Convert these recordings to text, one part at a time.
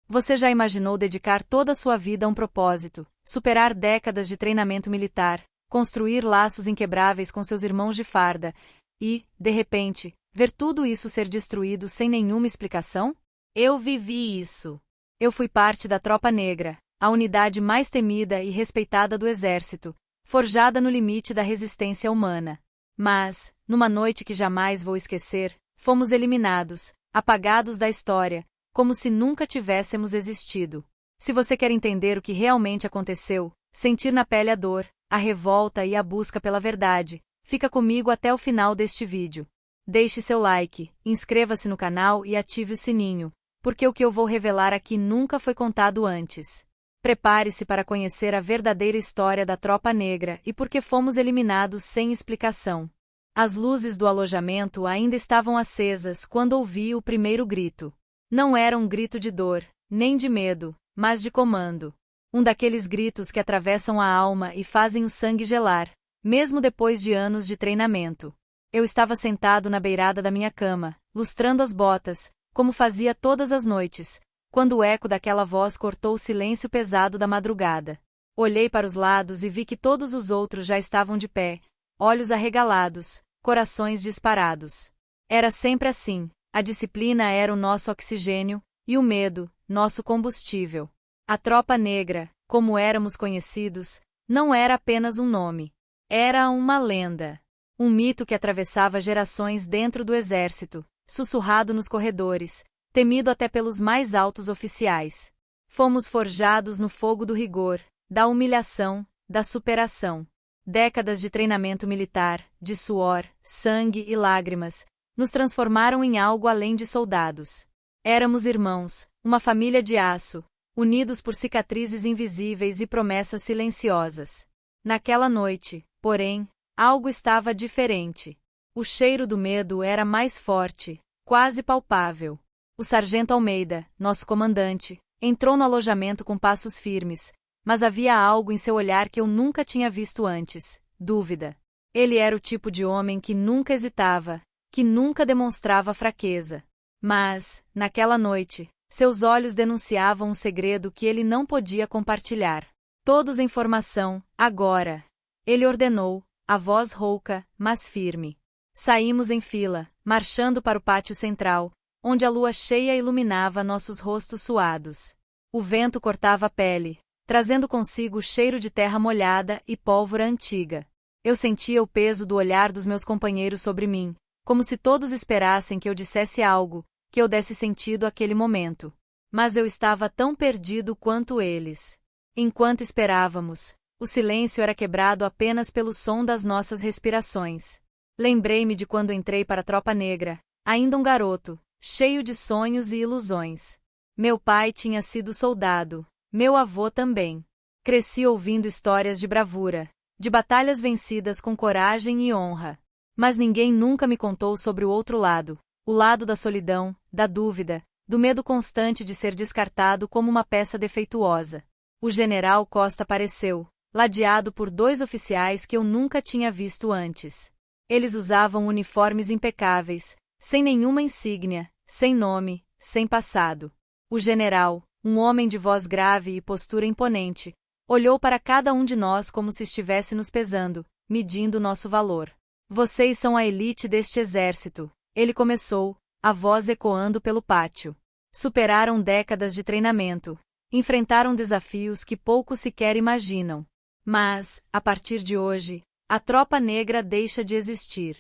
Você já imaginou dedicar toda a sua vida a um propósito, superar décadas de treinamento militar, construir laços inquebráveis com seus irmãos de farda e, de repente, ver tudo isso ser destruído sem nenhuma explicação? Eu vivi isso. Eu fui parte da Tropa Negra, a unidade mais temida e respeitada do exército, forjada no limite da resistência humana. Mas, numa noite que jamais vou esquecer, fomos eliminados, apagados da história, como se nunca tivéssemos existido. Se você quer entender o que realmente aconteceu, sentir na pele a dor, a revolta e a busca pela verdade, fica comigo até o final deste vídeo. Deixe seu like, inscreva-se no canal e ative o sininho, porque o que eu vou revelar aqui nunca foi contado antes. Prepare-se para conhecer a verdadeira história da Tropa Negra e por que fomos eliminados sem explicação. As luzes do alojamento ainda estavam acesas quando ouvi o primeiro grito. Não era um grito de dor, nem de medo, mas de comando. Um daqueles gritos que atravessam a alma e fazem o sangue gelar, mesmo depois de anos de treinamento. Eu estava sentado na beirada da minha cama, lustrando as botas, como fazia todas as noites, quando o eco daquela voz cortou o silêncio pesado da madrugada. Olhei para os lados e vi que todos os outros já estavam de pé, olhos arregalados, corações disparados. Era sempre assim. A disciplina era o nosso oxigênio, e o medo, nosso combustível. A Tropa Negra, como éramos conhecidos, não era apenas um nome. Era uma lenda. Um mito que atravessava gerações dentro do exército, sussurrado nos corredores, temido até pelos mais altos oficiais. Fomos forjados no fogo do rigor, da humilhação, da superação. Décadas de treinamento militar, de suor, sangue e lágrimas, nos transformaram em algo além de soldados. Éramos irmãos, uma família de aço, unidos por cicatrizes invisíveis e promessas silenciosas. Naquela noite, porém, algo estava diferente. O cheiro do medo era mais forte, quase palpável. O sargento Almeida, nosso comandante, entrou no alojamento com passos firmes, mas havia algo em seu olhar que eu nunca tinha visto antes: dúvida. Ele era o tipo de homem que nunca hesitava, que nunca demonstrava fraqueza. Mas, naquela noite, seus olhos denunciavam um segredo que ele não podia compartilhar. Todos em formação, agora. Ele ordenou, a voz rouca, mas firme. Saímos em fila, marchando para o pátio central, onde a lua cheia iluminava nossos rostos suados. O vento cortava a pele, trazendo consigo o cheiro de terra molhada e pólvora antiga. Eu sentia o peso do olhar dos meus companheiros sobre mim, como se todos esperassem que eu dissesse algo, que eu desse sentido àquele momento. Mas eu estava tão perdido quanto eles. Enquanto esperávamos, o silêncio era quebrado apenas pelo som das nossas respirações. Lembrei-me de quando entrei para a Tropa Negra, ainda um garoto, cheio de sonhos e ilusões. Meu pai tinha sido soldado, meu avô também. Cresci ouvindo histórias de bravura, de batalhas vencidas com coragem e honra. Mas ninguém nunca me contou sobre o outro lado, o lado da solidão, da dúvida, do medo constante de ser descartado como uma peça defeituosa. O general Costa apareceu, ladeado por 2 oficiais que eu nunca tinha visto antes. Eles usavam uniformes impecáveis, sem nenhuma insígnia, sem nome, sem passado. O general, um homem de voz grave e postura imponente, olhou para cada um de nós como se estivesse nos pesando, medindo nosso valor. Vocês são a elite deste exército, ele começou, a voz ecoando pelo pátio. Superaram décadas de treinamento, enfrentaram desafios que poucos sequer imaginam. Mas, a partir de hoje, a Tropa Negra deixa de existir.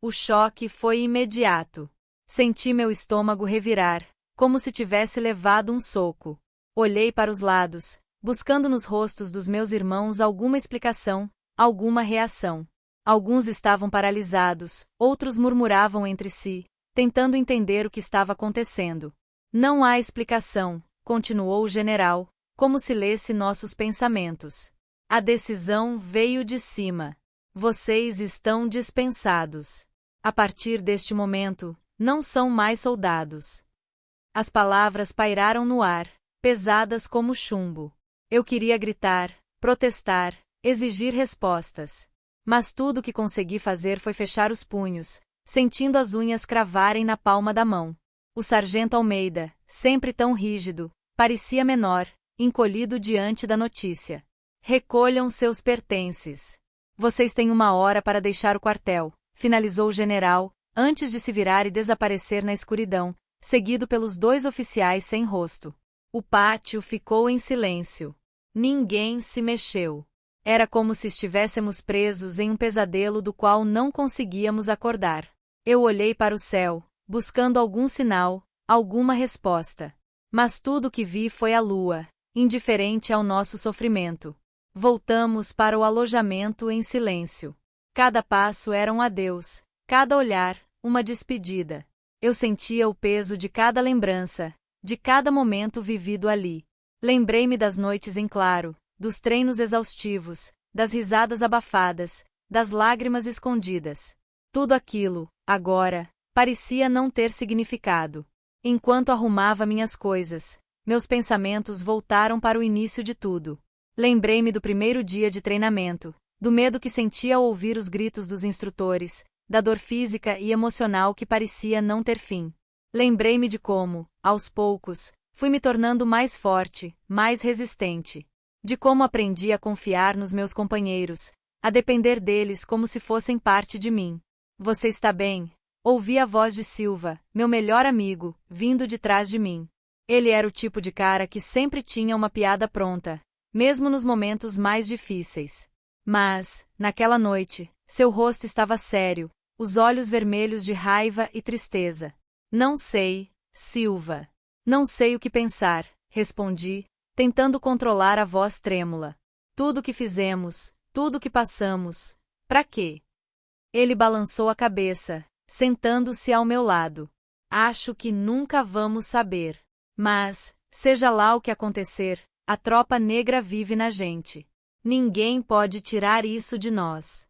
O choque foi imediato. Senti meu estômago revirar, como se tivesse levado um soco. Olhei para os lados, buscando nos rostos dos meus irmãos alguma explicação, alguma reação. Alguns estavam paralisados, outros murmuravam entre si, tentando entender o que estava acontecendo. Não há explicação, continuou o general, como se lesse nossos pensamentos. A decisão veio de cima. Vocês estão dispensados. A partir deste momento, não são mais soldados. As palavras pairaram no ar, pesadas como chumbo. Eu queria gritar, protestar, exigir respostas. Mas tudo o que consegui fazer foi fechar os punhos, sentindo as unhas cravarem na palma da mão. O sargento Almeida, sempre tão rígido, parecia menor, encolhido diante da notícia. Recolham seus pertences. Vocês têm 1 hora para deixar o quartel, finalizou o general, antes de se virar e desaparecer na escuridão, seguido pelos 2 oficiais sem rosto. O pátio ficou em silêncio. Ninguém se mexeu. Era como se estivéssemos presos em um pesadelo do qual não conseguíamos acordar. Eu olhei para o céu, buscando algum sinal, alguma resposta. Mas tudo o que vi foi a lua, indiferente ao nosso sofrimento. Voltamos para o alojamento em silêncio. Cada passo era um adeus, cada olhar, uma despedida. Eu sentia o peso de cada lembrança, de cada momento vivido ali. Lembrei-me das noites em claro, dos treinos exaustivos, das risadas abafadas, das lágrimas escondidas. Tudo aquilo, agora, parecia não ter significado. Enquanto arrumava minhas coisas, meus pensamentos voltaram para o início de tudo. Lembrei-me do primeiro dia de treinamento, do medo que sentia ao ouvir os gritos dos instrutores, da dor física e emocional que parecia não ter fim. Lembrei-me de como, aos poucos, fui me tornando mais forte, mais resistente. De como aprendi a confiar nos meus companheiros, a depender deles como se fossem parte de mim. Você está bem? Ouvi a voz de Silva, meu melhor amigo, vindo de trás de mim. Ele era o tipo de cara que sempre tinha uma piada pronta, mesmo nos momentos mais difíceis. Mas, naquela noite, seu rosto estava sério, os olhos vermelhos de raiva e tristeza. Não sei, Silva. Não sei o que pensar, respondi, tentando controlar a voz trêmula. Tudo o que fizemos, tudo o que passamos. Pra quê? Ele balançou a cabeça, sentando-se ao meu lado. Acho que nunca vamos saber. Mas, seja lá o que acontecer, a tropa negra vive na gente. Ninguém pode tirar isso de nós.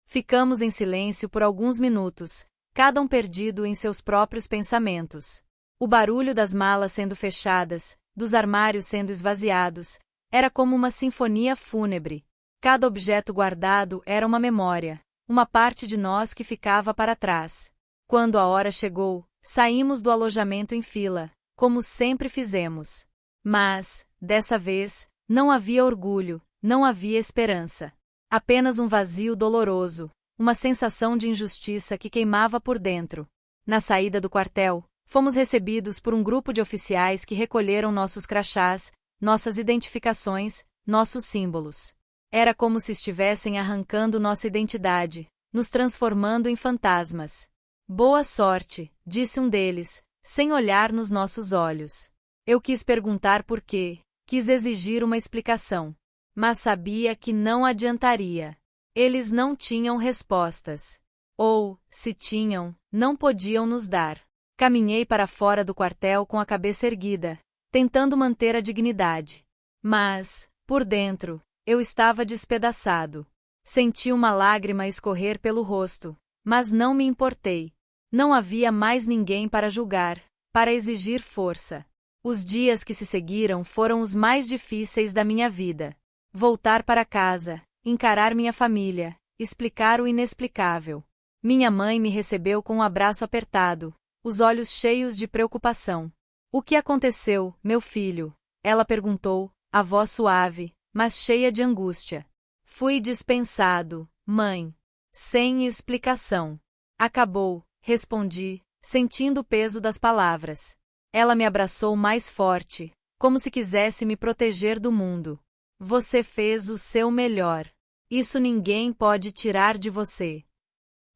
Ficamos em silêncio por alguns minutos, cada um perdido em seus próprios pensamentos. O barulho das malas sendo fechadas, dos armários sendo esvaziados, era como uma sinfonia fúnebre. Cada objeto guardado era uma memória, uma parte de nós que ficava para trás. Quando a hora chegou, saímos do alojamento em fila, como sempre fizemos. Mas, dessa vez, não havia orgulho, não havia esperança. Apenas um vazio doloroso, uma sensação de injustiça que queimava por dentro. Na saída do quartel, fomos recebidos por um grupo de oficiais que recolheram nossos crachás, nossas identificações, nossos símbolos. Era como se estivessem arrancando nossa identidade, nos transformando em fantasmas. Boa sorte, disse um deles, sem olhar nos nossos olhos. Eu quis perguntar por quê, quis exigir uma explicação. Mas sabia que não adiantaria. Eles não tinham respostas. Ou, se tinham, não podiam nos dar. Caminhei para fora do quartel com a cabeça erguida, tentando manter a dignidade. Mas, por dentro, eu estava despedaçado. Senti uma lágrima escorrer pelo rosto, mas não me importei. Não havia mais ninguém para julgar, para exigir força. Os dias que se seguiram foram os mais difíceis da minha vida. Voltar para casa, encarar minha família, explicar o inexplicável. Minha mãe me recebeu com um abraço apertado, os olhos cheios de preocupação. O que aconteceu, meu filho? Ela perguntou, a voz suave, mas cheia de angústia. Fui dispensado, mãe. Sem explicação. Acabou, respondi, sentindo o peso das palavras. Ela me abraçou mais forte, como se quisesse me proteger do mundo. Você fez o seu melhor. Isso ninguém pode tirar de você.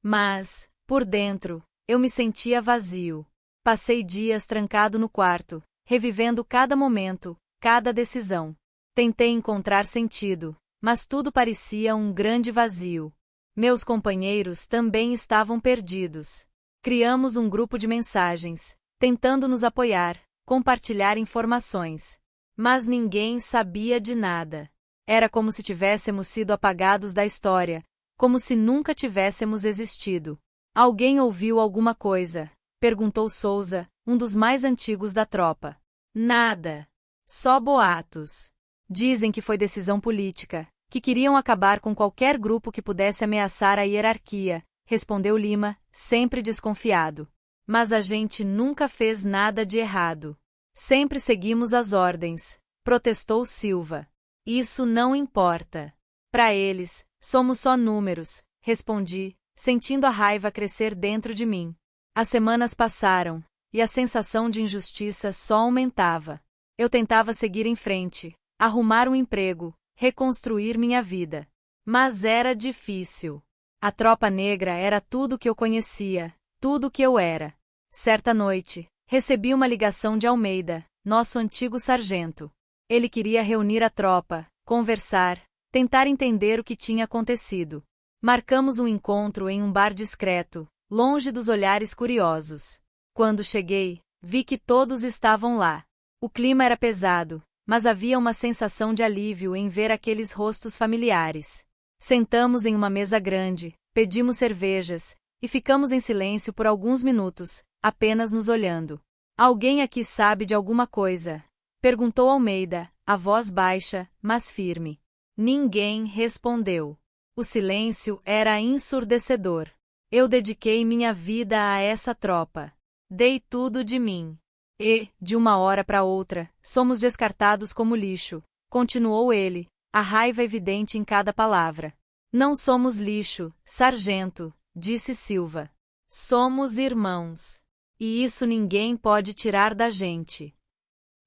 Mas, por dentro, eu me sentia vazio. Passei dias trancado no quarto, revivendo cada momento, cada decisão. Tentei encontrar sentido, mas tudo parecia um grande vazio. Meus companheiros também estavam perdidos. Criamos um grupo de mensagens, tentando nos apoiar, compartilhar informações. Mas ninguém sabia de nada. Era como se tivéssemos sido apagados da história, como se nunca tivéssemos existido. Alguém ouviu alguma coisa? Perguntou Souza, um dos mais antigos da tropa. Nada. Só boatos. Dizem que foi decisão política, que queriam acabar com qualquer grupo que pudesse ameaçar a hierarquia, respondeu Lima, sempre desconfiado. Mas a gente nunca fez nada de errado. Sempre seguimos as ordens, protestou Silva. Isso não importa. Para eles, somos só números, respondi, sentindo a raiva crescer dentro de mim. As semanas passaram, e a sensação de injustiça só aumentava. Eu tentava seguir em frente, arrumar um emprego, reconstruir minha vida. Mas era difícil. A Tropa Negra era tudo que eu conhecia, tudo que eu era. Certa noite, recebi uma ligação de Almeida, nosso antigo sargento. Ele queria reunir a tropa, conversar, tentar entender o que tinha acontecido. Marcamos um encontro em um bar discreto, longe dos olhares curiosos. Quando cheguei, vi que todos estavam lá. O clima era pesado, mas havia uma sensação de alívio em ver aqueles rostos familiares. Sentamos em uma mesa grande, pedimos cervejas, e ficamos em silêncio por alguns minutos, apenas nos olhando. Alguém aqui sabe de alguma coisa? Perguntou Almeida, a voz baixa, mas firme. Ninguém respondeu. O silêncio era ensurdecedor. Eu dediquei minha vida a essa tropa. Dei tudo de mim. E, de uma hora para outra, somos descartados como lixo, continuou ele, a raiva evidente em cada palavra. Não somos lixo, sargento, disse Silva. Somos irmãos. E isso ninguém pode tirar da gente.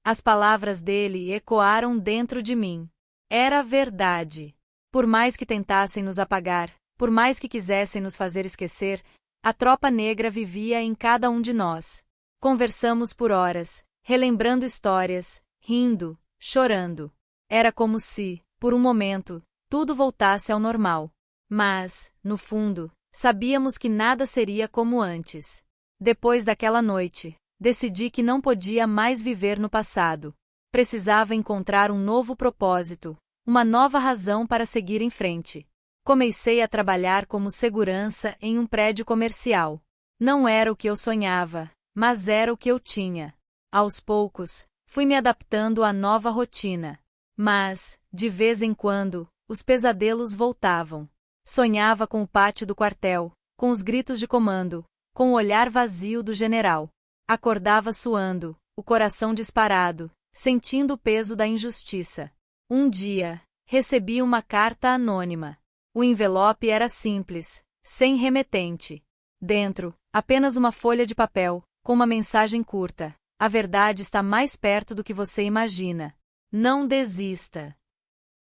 As palavras dele ecoaram dentro de mim. Era verdade. Por mais que tentassem nos apagar, por mais que quisessem nos fazer esquecer, a Tropa Negra vivia em cada um de nós. Conversamos por horas, relembrando histórias, rindo, chorando. Era como se, por um momento, tudo voltasse ao normal. Mas, no fundo, sabíamos que nada seria como antes. Depois daquela noite, decidi que não podia mais viver no passado. Precisava encontrar um novo propósito, uma nova razão para seguir em frente. Comecei a trabalhar como segurança em um prédio comercial. Não era o que eu sonhava, mas era o que eu tinha. Aos poucos, fui me adaptando à nova rotina. Mas, de vez em quando, os pesadelos voltavam. Sonhava com o pátio do quartel, com os gritos de comando, com o olhar vazio do general. Acordava suando, o coração disparado, sentindo o peso da injustiça. Um dia, recebi uma carta anônima. O envelope era simples, sem remetente. Dentro, apenas uma folha de papel, com uma mensagem curta. A verdade está mais perto do que você imagina. Não desista.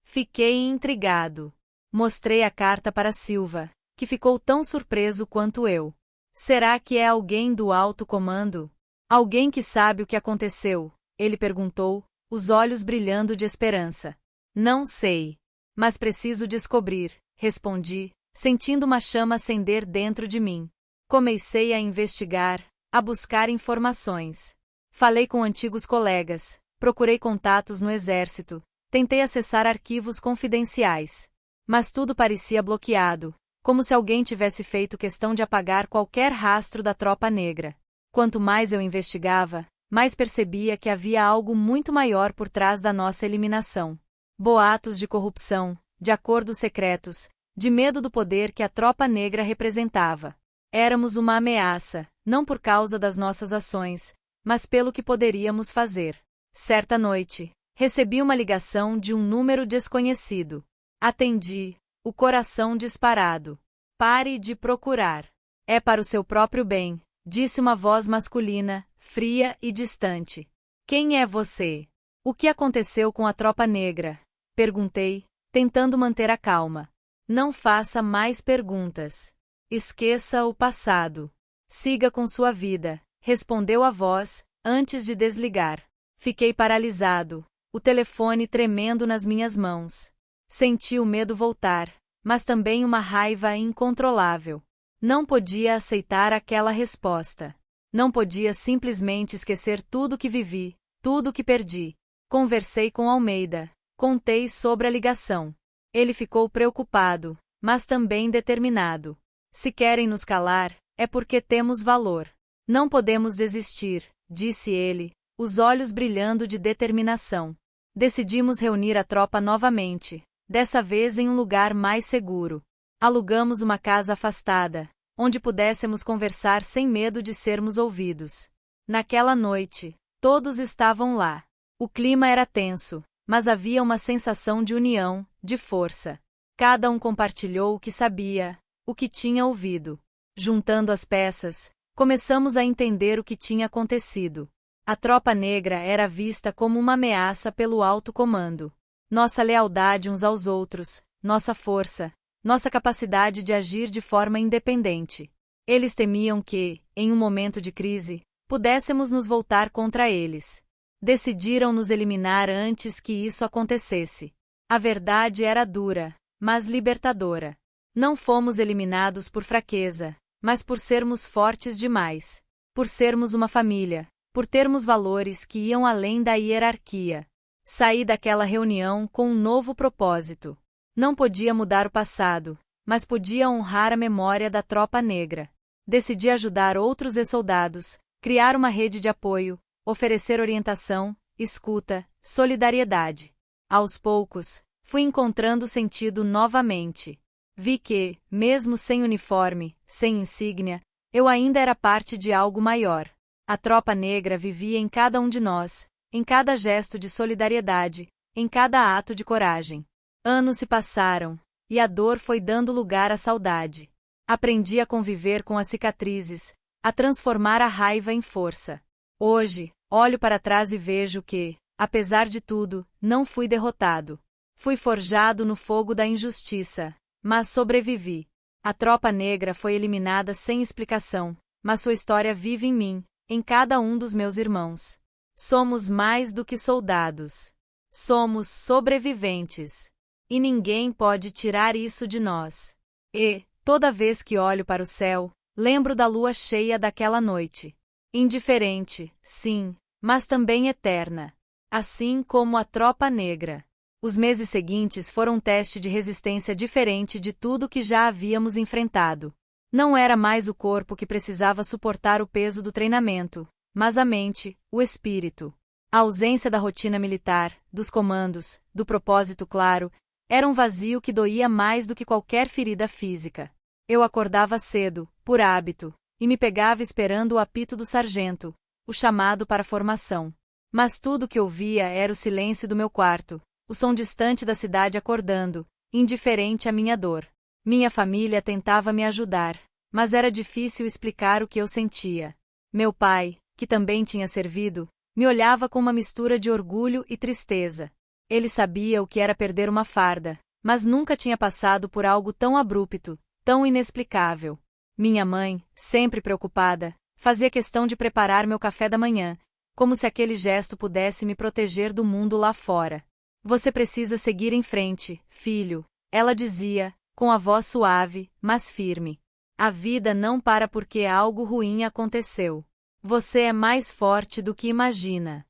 Fiquei intrigado. Mostrei a carta para Silva, que ficou tão surpreso quanto eu. Será que é alguém do alto comando? Alguém que sabe o que aconteceu? Ele perguntou, os olhos brilhando de esperança. Não sei. Mas preciso descobrir, respondi, sentindo uma chama acender dentro de mim. Comecei a investigar, a buscar informações. Falei com antigos colegas, procurei contatos no exército, tentei acessar arquivos confidenciais. Mas tudo parecia bloqueado, como se alguém tivesse feito questão de apagar qualquer rastro da Tropa Negra. Quanto mais eu investigava, mais percebia que havia algo muito maior por trás da nossa eliminação. Boatos de corrupção, de acordos secretos, de medo do poder que a Tropa Negra representava. Éramos uma ameaça, não por causa das nossas ações, mas pelo que poderíamos fazer. Certa noite, recebi uma ligação de um número desconhecido. Atendi, o coração disparado. Pare de procurar. É para o seu próprio bem, disse uma voz masculina, fria e distante. Quem é você? O que aconteceu com a Tropa Negra? Perguntei, tentando manter a calma. Não faça mais perguntas. Esqueça o passado. Siga com sua vida, respondeu a voz, antes de desligar. Fiquei paralisado, o telefone tremendo nas minhas mãos. Senti o medo voltar, mas também uma raiva incontrolável. Não podia aceitar aquela resposta. Não podia simplesmente esquecer tudo que vivi, tudo que perdi. Conversei com Almeida, contei sobre a ligação. Ele ficou preocupado, mas também determinado. Se querem nos calar, é porque temos valor. Não podemos desistir, disse ele, os olhos brilhando de determinação. Decidimos reunir a tropa novamente, dessa vez em um lugar mais seguro. Alugamos uma casa afastada, onde pudéssemos conversar sem medo de sermos ouvidos. Naquela noite, Todos estavam lá. O clima era tenso, mas havia uma sensação de união, de força. Cada um compartilhou o que sabia, o que tinha ouvido. Juntando as peças, começamos a entender o que tinha acontecido. A tropa negra era vista como uma ameaça pelo alto comando. Nossa lealdade uns aos outros, nossa força, nossa capacidade de agir de forma independente. Eles temiam que, em um momento de crise, pudéssemos nos voltar contra eles. Decidiram nos eliminar antes que isso acontecesse. A verdade era dura, mas libertadora. Não fomos eliminados por fraqueza, mas por sermos fortes demais. Por sermos uma família, por termos valores que iam além da hierarquia. Saí daquela reunião com um novo propósito. Não podia mudar o passado, mas podia honrar a memória da tropa negra. Decidi ajudar outros ex-soldados, criar uma rede de apoio, oferecer orientação, escuta, solidariedade. Aos poucos, fui encontrando sentido novamente. Vi que, mesmo sem uniforme, sem insígnia, eu ainda era parte de algo maior. A tropa negra vivia em cada um de nós, em cada gesto de solidariedade, em cada ato de coragem. Anos se passaram, e a dor foi dando lugar à saudade. Aprendi a conviver com as cicatrizes, a transformar a raiva em força. Hoje, olho para trás e vejo que, apesar de tudo, não fui derrotado. Fui forjado no fogo da injustiça, mas sobrevivi. A tropa negra foi eliminada sem explicação, mas sua história vive em mim, em cada um dos meus irmãos. Somos mais do que soldados. Somos sobreviventes. E ninguém pode tirar isso de nós. E, toda vez que olho para o céu, lembro da lua cheia daquela noite. Indiferente, sim, mas também eterna. Assim como a tropa negra. Os meses seguintes foram um teste de resistência diferente de tudo que já havíamos enfrentado. Não era mais o corpo que precisava suportar o peso do treinamento, mas a mente, o espírito. A ausência da rotina militar, dos comandos, do propósito claro, era um vazio que doía mais do que qualquer ferida física. Eu acordava cedo, por hábito, e me pegava esperando o apito do sargento, o chamado para a formação. Mas tudo que ouvia era o silêncio do meu quarto, o som distante da cidade acordando, indiferente à minha dor. Minha família tentava me ajudar, mas era difícil explicar o que eu sentia. Meu pai, que também tinha servido, me olhava com uma mistura de orgulho e tristeza. Ele sabia o que era perder uma farda, mas nunca tinha passado por algo tão abrupto, tão inexplicável. Minha mãe, sempre preocupada, fazia questão de preparar meu café da manhã, como se aquele gesto pudesse me proteger do mundo lá fora. Você precisa seguir em frente, filho, ela dizia, com a voz suave, mas firme. A vida não para porque algo ruim aconteceu. Você é mais forte do que imagina.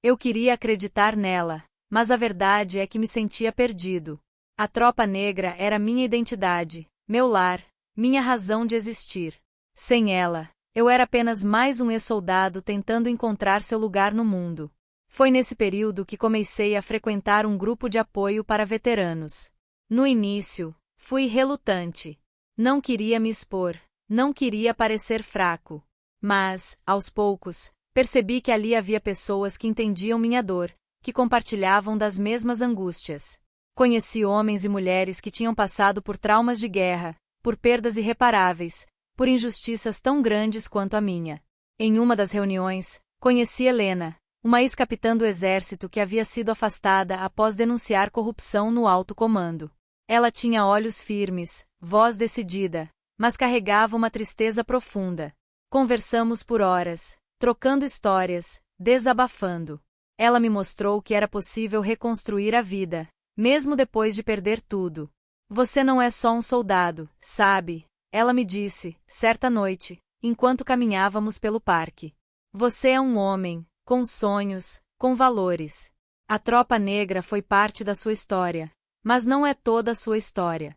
Eu queria acreditar nela, mas a verdade é que me sentia perdido. A tropa negra era minha identidade, meu lar, minha razão de existir. Sem ela, eu era apenas mais um ex-soldado tentando encontrar seu lugar no mundo. Foi nesse período que comecei a frequentar um grupo de apoio para veteranos. No início, fui relutante. Não queria me expor, não queria parecer fraco. Mas, aos poucos, percebi que ali havia pessoas que entendiam minha dor, que compartilhavam das mesmas angústias. Conheci homens e mulheres que tinham passado por traumas de guerra, por perdas irreparáveis, por injustiças tão grandes quanto a minha. Em uma das reuniões, conheci Helena, uma ex-capitã do exército que havia sido afastada após denunciar corrupção no alto comando. Ela tinha olhos firmes, voz decidida, mas carregava uma tristeza profunda. Conversamos por horas, trocando histórias, desabafando. Ela me mostrou que era possível reconstruir a vida, mesmo depois de perder tudo. Você não é só um soldado, sabe? Ela me disse, certa noite, enquanto caminhávamos pelo parque. Você é um homem, com sonhos, com valores. A tropa negra foi parte da sua história, mas não é toda a sua história.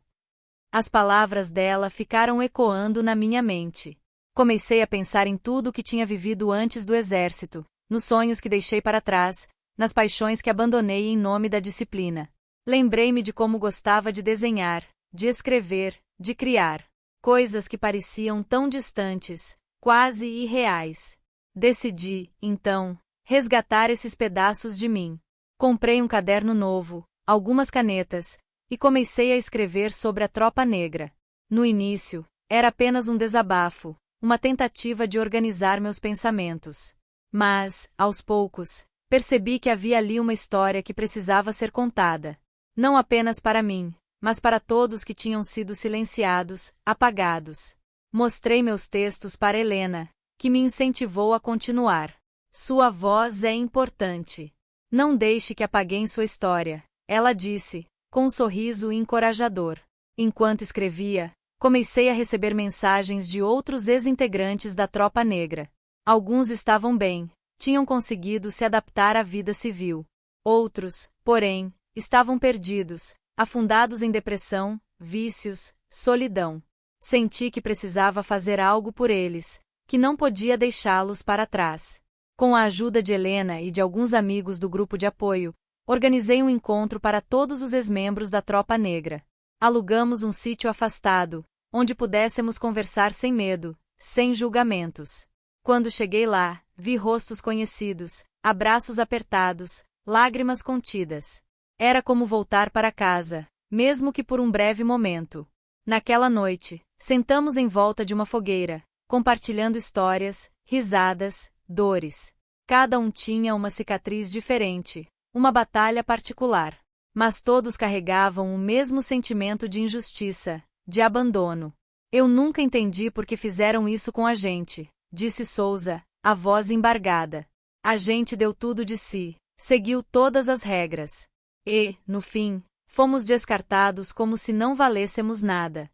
As palavras dela ficaram ecoando na minha mente. Comecei a pensar em tudo o que tinha vivido antes do exército, nos sonhos que deixei para trás, nas paixões que abandonei em nome da disciplina. Lembrei-me de como gostava de desenhar, de escrever, de criar. Coisas que pareciam tão distantes, quase irreais. Decidi, então, resgatar esses pedaços de mim. Comprei um caderno novo, algumas canetas, e comecei a escrever sobre a Tropa Negra. No início, era apenas um desabafo, uma tentativa de organizar meus pensamentos. Mas, aos poucos, percebi que havia ali uma história que precisava ser contada. Não apenas para mim, mas para todos que tinham sido silenciados, apagados. Mostrei meus textos para Helena, que me incentivou a continuar. Sua voz é importante. Não deixe que apaguem sua história, ela disse, com um sorriso encorajador. Enquanto escrevia, comecei a receber mensagens de outros ex-integrantes da Tropa Negra. Alguns estavam bem, tinham conseguido se adaptar à vida civil. Outros, porém, estavam perdidos, afundados em depressão, vícios, solidão. Senti que precisava fazer algo por eles, que não podia deixá-los para trás. Com a ajuda de Helena e de alguns amigos do grupo de apoio, organizei um encontro para todos os ex-membros da Tropa Negra. Alugamos um sítio afastado, onde pudéssemos conversar sem medo, sem julgamentos. Quando cheguei lá, vi rostos conhecidos, abraços apertados, lágrimas contidas. Era como voltar para casa, mesmo que por um breve momento. Naquela noite, sentamos em volta de uma fogueira, compartilhando histórias, risadas, dores. Cada um tinha uma cicatriz diferente, uma batalha particular. Mas todos carregavam o mesmo sentimento de injustiça, de abandono. Eu nunca entendi por que fizeram isso com a gente, disse Souza, a voz embargada. A gente deu tudo de si, seguiu todas as regras. E, no fim, fomos descartados como se não valêssemos nada.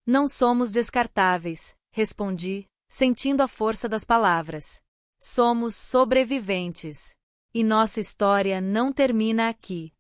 Não somos descartáveis, respondi, sentindo a força das palavras. Somos sobreviventes. E nossa história não termina aqui.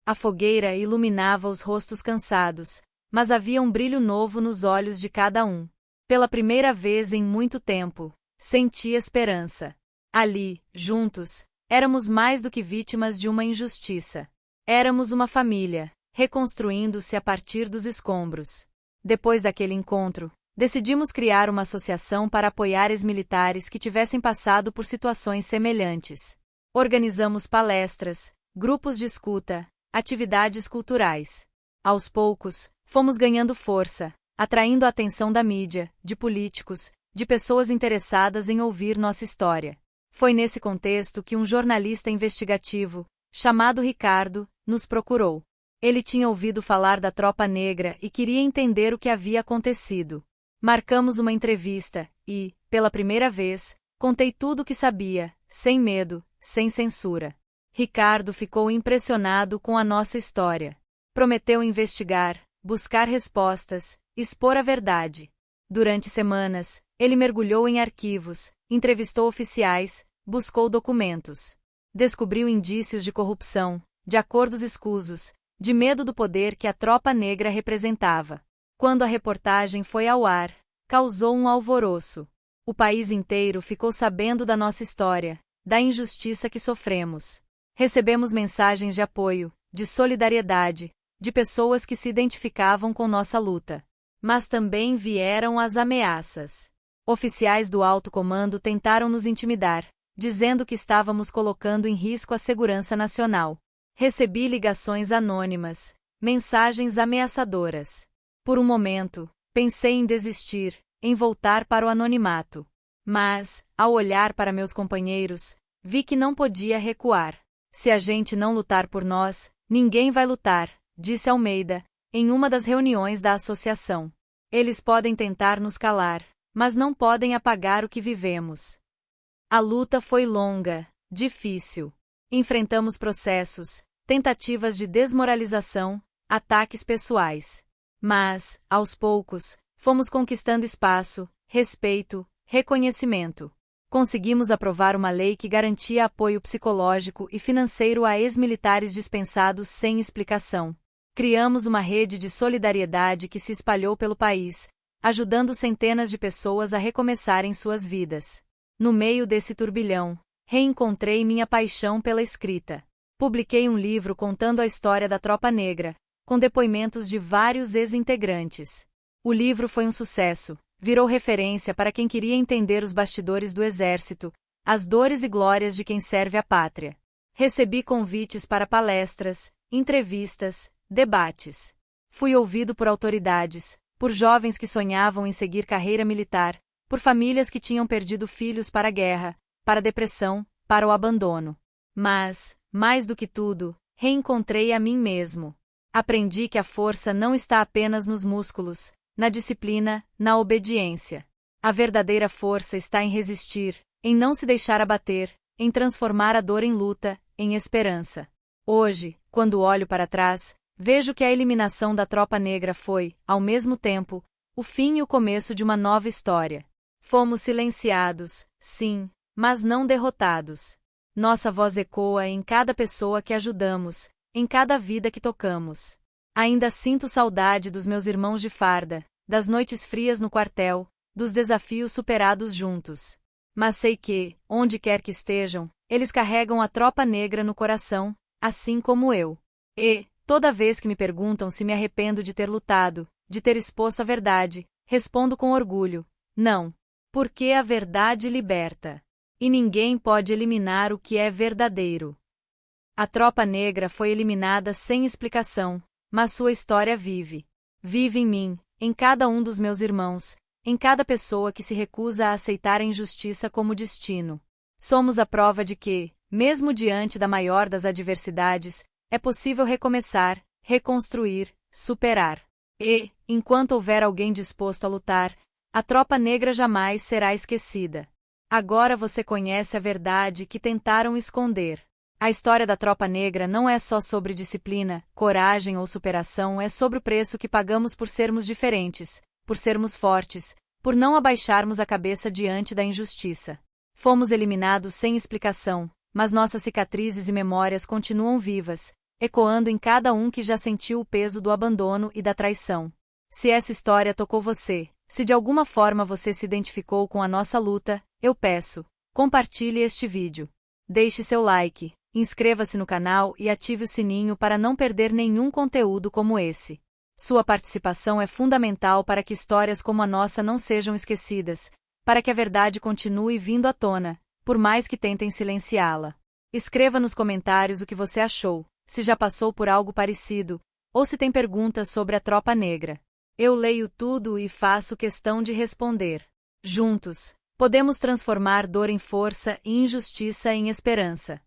A fogueira iluminava os rostos cansados, mas havia um brilho novo nos olhos de cada um. Pela primeira vez em muito tempo, senti esperança. Ali, juntos, éramos mais do que vítimas de uma injustiça. Éramos uma família, reconstruindo-se a partir dos escombros. Depois daquele encontro, decidimos criar uma associação para apoiar ex-militares que tivessem passado por situações semelhantes. Organizamos palestras, grupos de escuta, atividades culturais. Aos poucos, fomos ganhando força, atraindo a atenção da mídia, de políticos, de pessoas interessadas em ouvir nossa história. Foi nesse contexto que um jornalista investigativo, chamado Ricardo, nos procurou. Ele tinha ouvido falar da Tropa Negra e queria entender o que havia acontecido. Marcamos uma entrevista e, pela primeira vez, contei tudo o que sabia, sem medo, sem censura. Ricardo ficou impressionado com a nossa história. Prometeu investigar, buscar respostas, expor a verdade. Durante semanas, ele mergulhou em arquivos, entrevistou oficiais, buscou documentos. Descobriu indícios de corrupção, de acordos escusos, de medo do poder que a Tropa Negra representava. Quando a reportagem foi ao ar, causou um alvoroço. O país inteiro ficou sabendo da nossa história, da injustiça que sofremos. Recebemos mensagens de apoio, de solidariedade, de pessoas que se identificavam com nossa luta. Mas também vieram as ameaças. Oficiais do alto comando tentaram nos intimidar, dizendo que estávamos colocando em risco a segurança nacional. Recebi ligações anônimas, mensagens ameaçadoras. Por um momento, pensei em desistir, em voltar para o anonimato. Mas, ao olhar para meus companheiros, vi que não podia recuar. Se a gente não lutar por nós, ninguém vai lutar, disse Almeida, em uma das reuniões da associação. Eles podem tentar nos calar, mas não podem apagar o que vivemos. A luta foi longa, difícil. Enfrentamos processos, tentativas de desmoralização, ataques pessoais. Mas, aos poucos, fomos conquistando espaço, respeito, reconhecimento. Conseguimos aprovar uma lei que garantia apoio psicológico e financeiro a ex-militares dispensados sem explicação. Criamos uma rede de solidariedade que se espalhou pelo país, ajudando centenas de pessoas a recomeçarem suas vidas. No meio desse turbilhão, reencontrei minha paixão pela escrita. Publiquei um livro contando a história da Tropa Negra, com depoimentos de vários ex-integrantes. O livro foi um sucesso, virou referência para quem queria entender os bastidores do Exército, as dores e glórias de quem serve a pátria. Recebi convites para palestras, entrevistas, debates. Fui ouvido por autoridades, por jovens que sonhavam em seguir carreira militar, por famílias que tinham perdido filhos para a guerra, para a depressão, para o abandono. Mas, mais do que tudo, reencontrei a mim mesmo. Aprendi que a força não está apenas nos músculos, na disciplina, na obediência. A verdadeira força está em resistir, em não se deixar abater, em transformar a dor em luta, em esperança. Hoje, quando olho para trás, vejo que a eliminação da Tropa Negra foi, ao mesmo tempo, o fim e o começo de uma nova história. Fomos silenciados, sim, mas não derrotados. Nossa voz ecoa em cada pessoa que ajudamos, em cada vida que tocamos. Ainda sinto saudade dos meus irmãos de farda, das noites frias no quartel, dos desafios superados juntos. Mas sei que, onde quer que estejam, eles carregam a Tropa Negra no coração, assim como eu. E, toda vez que me perguntam se me arrependo de ter lutado, de ter exposto a verdade, respondo com orgulho: não. Porque a verdade liberta. E ninguém pode eliminar o que é verdadeiro. A Tropa Negra foi eliminada sem explicação, mas sua história vive. Vive em mim, em cada um dos meus irmãos, em cada pessoa que se recusa a aceitar a injustiça como destino. Somos a prova de que, mesmo diante da maior das adversidades, é possível recomeçar, reconstruir, superar. E, enquanto houver alguém disposto a lutar, a Tropa Negra jamais será esquecida. Agora você conhece a verdade que tentaram esconder. A história da Tropa Negra não é só sobre disciplina, coragem ou superação, é sobre o preço que pagamos por sermos diferentes, por sermos fortes, por não abaixarmos a cabeça diante da injustiça. Fomos eliminados sem explicação, mas nossas cicatrizes e memórias continuam vivas, ecoando em cada um que já sentiu o peso do abandono e da traição. Se essa história tocou você, se de alguma forma você se identificou com a nossa luta, eu peço, compartilhe este vídeo. Deixe seu like, inscreva-se no canal e ative o sininho para não perder nenhum conteúdo como esse. Sua participação é fundamental para que histórias como a nossa não sejam esquecidas, para que a verdade continue vindo à tona, por mais que tentem silenciá-la. Escreva nos comentários o que você achou, se já passou por algo parecido, ou se tem perguntas sobre a Tropa Negra. Eu leio tudo e faço questão de responder. Juntos, podemos transformar dor em força e injustiça em esperança.